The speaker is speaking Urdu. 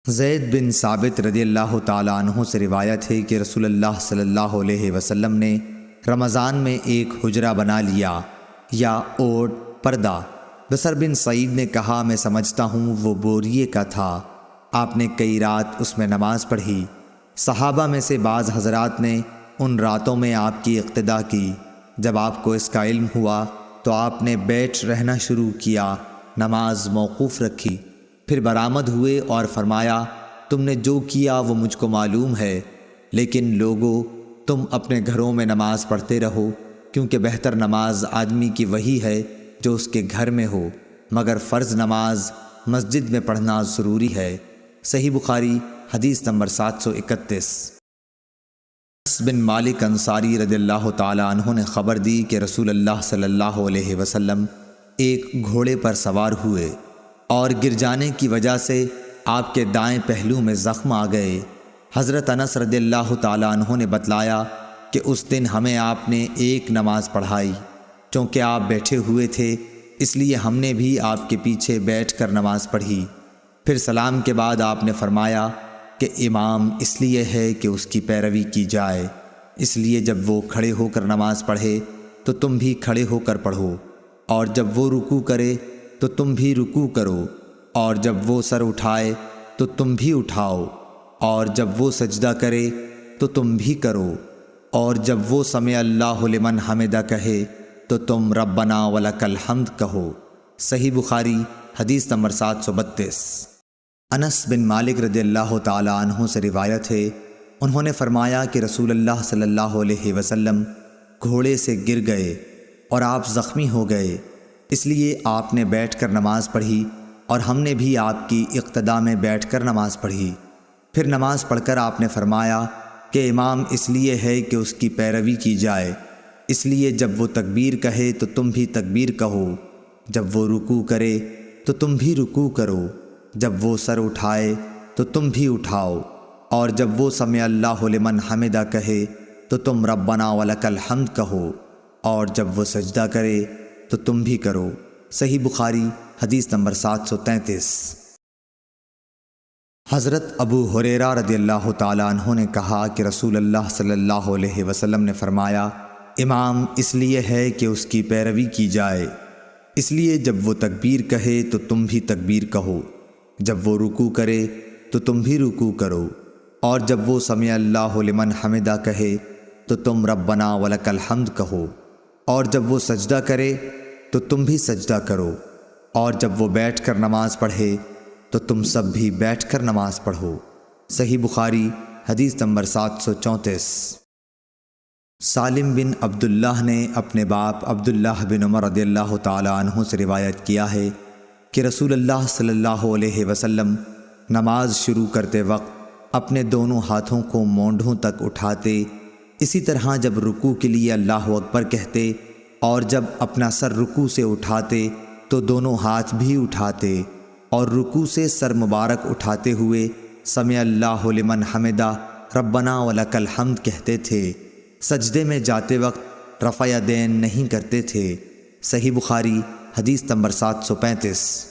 زید بن ثابت رضی اللہ تعالیٰ عنہ سے روایت ہے کہ رسول اللہ صلی اللہ علیہ وسلم نے رمضان میں ایک حجرہ بنا لیا یا اوٹ پردہ۔ بصر بن سعید نے کہا میں سمجھتا ہوں وہ بوریے کا تھا۔ آپ نے کئی رات اس میں نماز پڑھی۔ صحابہ میں سے بعض حضرات نے ان راتوں میں آپ کی اقتدا کی۔ جب آپ کو اس کا علم ہوا تو آپ نے بیٹھ رہنا شروع کیا، نماز موقوف رکھی، پھر برآمد ہوئے اور فرمایا تم نے جو کیا وہ مجھ کو معلوم ہے، لیکن لوگو تم اپنے گھروں میں نماز پڑھتے رہو، کیونکہ بہتر نماز آدمی کی وہی ہے جو اس کے گھر میں ہو، مگر فرض نماز مسجد میں پڑھنا ضروری ہے۔ صحیح بخاری حدیث نمبر 731۔ انس بن مالک انصاری رضی اللہ تعالی عنہ نے خبر دی کہ رسول اللہ صلی اللہ علیہ وسلم ایک گھوڑے پر سوار ہوئے اور گر جانے کی وجہ سے آپ کے دائیں پہلو میں زخم آ گئے۔ حضرت انس رضی اللہ تعالی عنہ نے بتلایا کہ اس دن ہمیں آپ نے ایک نماز پڑھائی، چونکہ آپ بیٹھے ہوئے تھے اس لیے ہم نے بھی آپ کے پیچھے بیٹھ کر نماز پڑھی۔ پھر سلام کے بعد آپ نے فرمایا کہ امام اس لیے ہے کہ اس کی پیروی کی جائے، اس لیے جب وہ کھڑے ہو کر نماز پڑھے تو تم بھی کھڑے ہو کر پڑھو، اور جب وہ رکوع کرے تو تم بھی رکوع کرو، اور جب وہ سر اٹھائے تو تم بھی اٹھاؤ، اور جب وہ سجدہ کرے تو تم بھی کرو، اور جب وہ سمع اللہ لمن حمدہ کہے تو تم ربنا ولک الحمد کہو۔ صحیح بخاری حدیث نمبر 732۔ انس بن مالک رضی اللہ تعالی عنہ سے روایت ہے، انہوں نے فرمایا کہ رسول اللہ صلی اللہ علیہ وسلم گھوڑے سے گر گئے اور آپ زخمی ہو گئے، اس لیے آپ نے بیٹھ کر نماز پڑھی اور ہم نے بھی آپ کی اقتدا میں بیٹھ کر نماز پڑھی۔ پھر نماز پڑھ کر آپ نے فرمایا کہ امام اس لیے ہے کہ اس کی پیروی کی جائے، اس لیے جب وہ تکبیر کہے تو تم بھی تکبیر کہو، جب وہ رکوع کرے تو تم بھی رکوع کرو، جب وہ سر اٹھائے تو تم بھی اٹھاؤ، اور جب وہ سمع اللہ لمن حمدہ کہے تو تم ربنا ولک الحمد کہو، اور جب وہ سجدہ کرے تو تم بھی کرو۔ صحیح بخاری حدیث نمبر 733۔ حضرت ابو ہریرہ رضی اللہ تعالی عنہ نے کہا کہ رسول اللہ صلی اللہ علیہ وسلم نے فرمایا امام اس لیے ہے کہ اس کی پیروی کی جائے، اس لیے جب وہ تکبیر کہے تو تم بھی تکبیر کہو، جب وہ رکوع کرے تو تم بھی رکوع کرو، اور جب وہ سمع اللہ لمن حمدہ کہے تو تم ربنا ولک الحمد کہو، اور جب وہ سجدہ کرے تو تم بھی سجدہ کرو، اور جب وہ بیٹھ کر نماز پڑھے تو تم سب بھی بیٹھ کر نماز پڑھو۔ صحیح بخاری حدیث نمبر 734۔ سالم بن عبداللہ نے اپنے باپ عبداللہ بن عمر رضی اللہ تعالی عنہ سے روایت کیا ہے کہ رسول اللہ صلی اللہ علیہ وسلم نماز شروع کرتے وقت اپنے دونوں ہاتھوں کو مونڈھوں تک اٹھاتے، اسی طرح جب رکوع کے لیے اللہ اکبر کہتے اور جب اپنا سر رکوع سے اٹھاتے تو دونوں ہاتھ بھی اٹھاتے، اور رکوع سے سر مبارک اٹھاتے ہوئے سمع اللہ لمن حمدہ ربنا ولک الحمد کہتے تھے۔ سجدے میں جاتے وقت رفع یدین نہیں کرتے تھے۔ صحیح بخاری حدیث نمبر 735۔